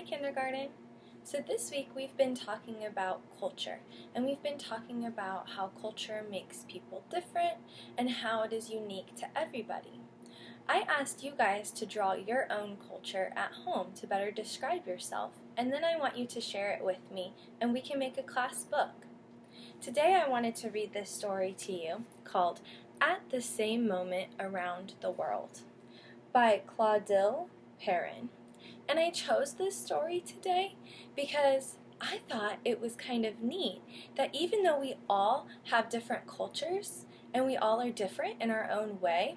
Hi, kindergarten. So this week we've been talking about culture, and we've been talking about how culture makes people different and how it is unique to everybody. I asked you guys to draw your own culture at home to better describe yourself, and then I want you to share it with me, and we can make a class book. Today I wanted to read this story to you called At the Same Moment Around the World by Clotilde Perrin. And I chose this story today because I thought it was kind of neat that even though we all have different cultures and we all are different in our own way,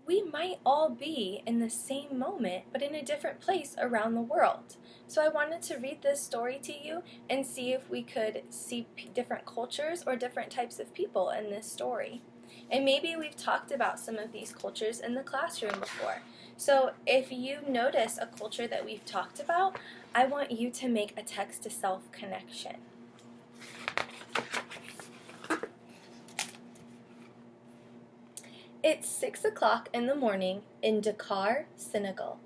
we might all be in the same moment but in a different place around the world. So I wanted to read this story to you and see if we could see different cultures or different types of people in this story. And maybe we've talked about some of these cultures in the classroom before. So if you notice a culture that we've talked about, I want you to make a text-to-self connection. It's 6 o'clock in the morning in Dakar, Senegal.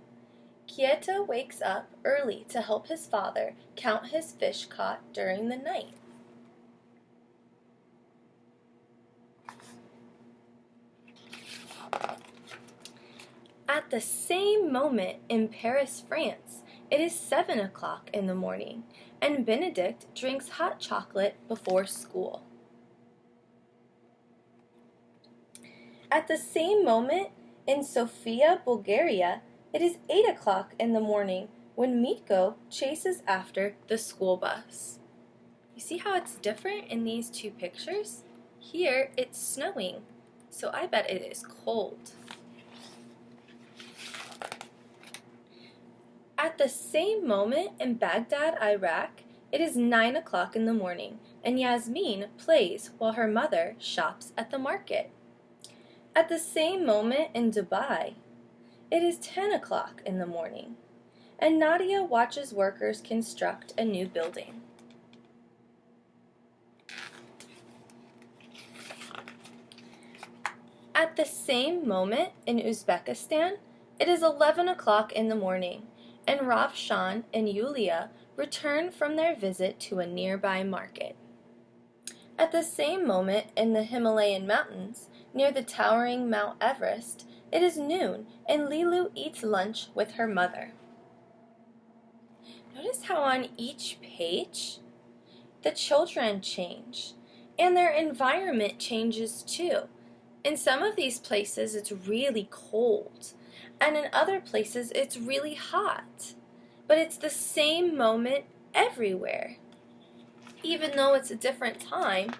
Kieta wakes up early to help his father count his fish caught during the night. At the same moment in Paris, France, it is 7 o'clock in the morning, and Benedict drinks hot chocolate before school. At the same moment in Sofia, Bulgaria, it is 8 o'clock in the morning when Mitko chases after the school bus. You see how it's different in these two pictures? Here it's snowing, so I bet it is cold. At the same moment in Baghdad, Iraq, it is 9 o'clock in the morning, and Yasmin plays while her mother shops at the market. At the same moment in Dubai, it is 10 o'clock in the morning, and Nadia watches workers construct a new building. At the same moment in Uzbekistan, it is 11 o'clock in the morning, and Ravshan and Yulia return from their visit to a nearby market. At the same moment in the Himalayan mountains, near the towering Mount Everest, it is noon, and Lilu eats lunch with her mother. Notice how on each page, the children change, and their environment changes too. In some of these places, it's really cold, and in other places, it's really hot. But it's the same moment everywhere, even though it's a different time,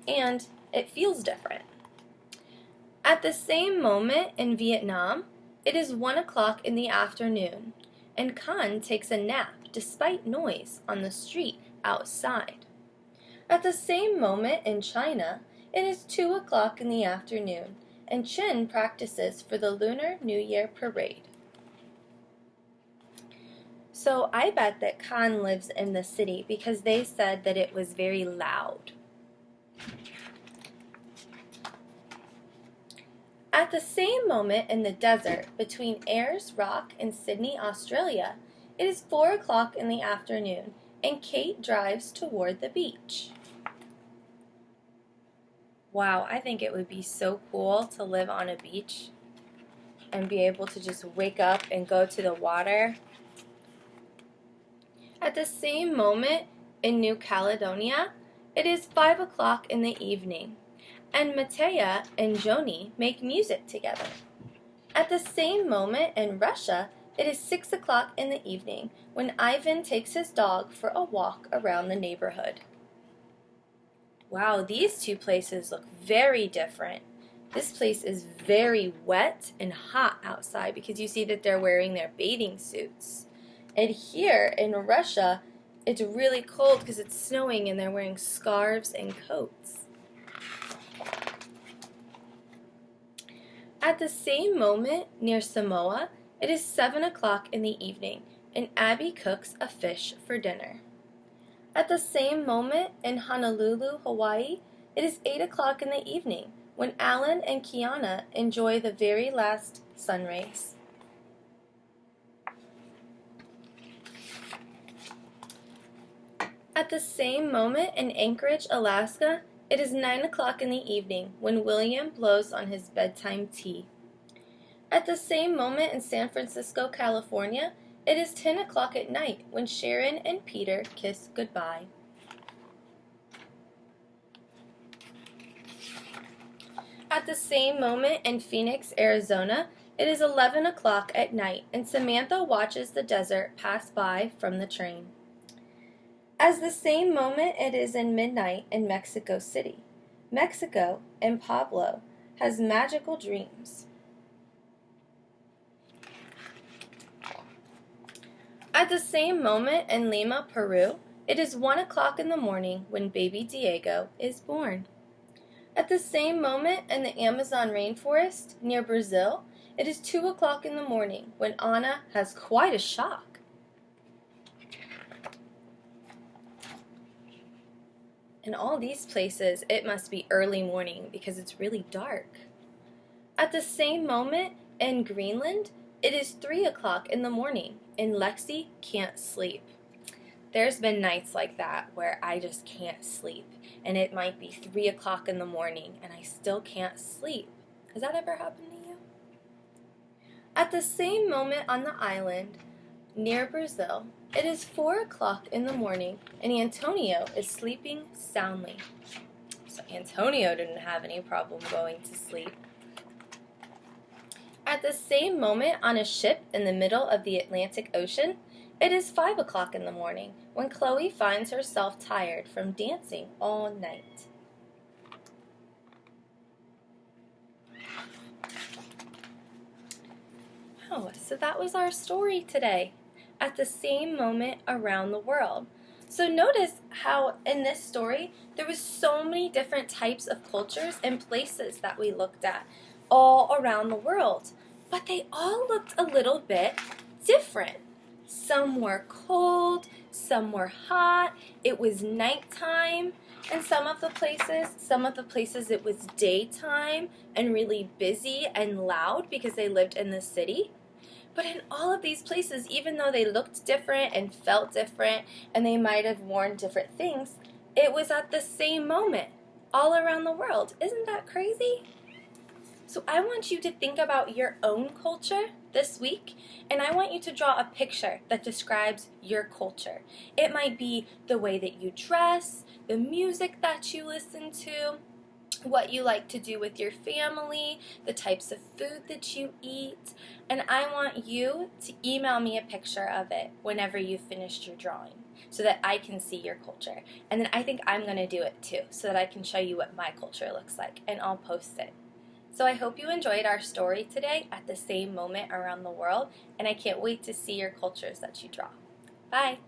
and it feels different. At the same moment in Vietnam, it is 1 o'clock in the afternoon, and Khan takes a nap despite noise on the street outside. At the same moment in China, it is 2 o'clock in the afternoon, and Chen practices for the Lunar New Year parade. So I bet that Khan lives in the city because they said that it was very loud. At the same moment in the desert between Ayers Rock and Sydney, Australia, it is 4 o'clock in the afternoon, and Kate drives toward the beach. Wow, I think it would be so cool to live on a beach and be able to just wake up and go to the water. At the same moment in New Caledonia, it is 5 o'clock in the evening, and Matea and Joni make music together. At the same moment in Russia, it is 6 o'clock in the evening when Ivan takes his dog for a walk around the neighborhood. Wow, these two places look very different. This place is very wet and hot outside because you see that they're wearing their bathing suits. And here in Russia, it's really cold because it's snowing and they're wearing scarves and coats. At the same moment near Samoa, it is 7 o'clock in the evening, and Abby cooks a fish for dinner. At the same moment in Honolulu, Hawaii, it is 8 o'clock in the evening when Alan and Kiana enjoy the very last sun rays. At the same moment in Anchorage, Alaska, it is 9 o'clock in the evening when William blows on his bedtime tea. At the same moment in San Francisco, California, it is 10 o'clock at night when Sharon and Peter kiss goodbye. At the same moment in Phoenix, Arizona, it is 11 o'clock at night and Samantha watches the desert pass by from the train. As the same moment it is in midnight in Mexico City. Mexico and Pablo has magical dreams. At the same moment in Lima, Peru, it is 1 o'clock in the morning when baby Diego is born. At the same moment in the Amazon rainforest near Brazil, it is 2 o'clock in the morning when Anna has quite a shock. In all these places, it must be early morning because it's really dark. At the same moment in Greenland, it is 3 o'clock in the morning and Lexi can't sleep. There's been nights like that where I just can't sleep, and it might be 3 o'clock in the morning and I still can't sleep. Has that ever happened to you? At the same moment on the island near Brazil, it is 4 o'clock in the morning and Antonio is sleeping soundly. So Antonio didn't have any problem going to sleep. At the same moment on a ship in the middle of the Atlantic Ocean, it is 5 o'clock in the morning when Chloe finds herself tired from dancing all night. Oh, so that was our story today. At the same moment around the world. So notice how in this story there was so many different types of cultures and places that we looked at all around the world. But they all looked a little bit different. Some were cold, some were hot, it was nighttime, and some of the places it was daytime and really busy and loud because they lived in the city. But in all of these places, even though they looked different and felt different and they might have worn different things, it was at the same moment all around the world. Isn't that crazy? So I want you to think about your own culture this week, and I want you to draw a picture that describes your culture. It might be the way that you dress, the music that you listen to, what you like to do with your family, the types of food that you eat, and I want you to email me a picture of it whenever you've finished your drawing so that I can see your culture. And then I think I'm going to do it too so that I can show you what my culture looks like, and I'll post it. So I hope you enjoyed our story today at the same moment around the world, and I can't wait to see your cultures that you draw. Bye!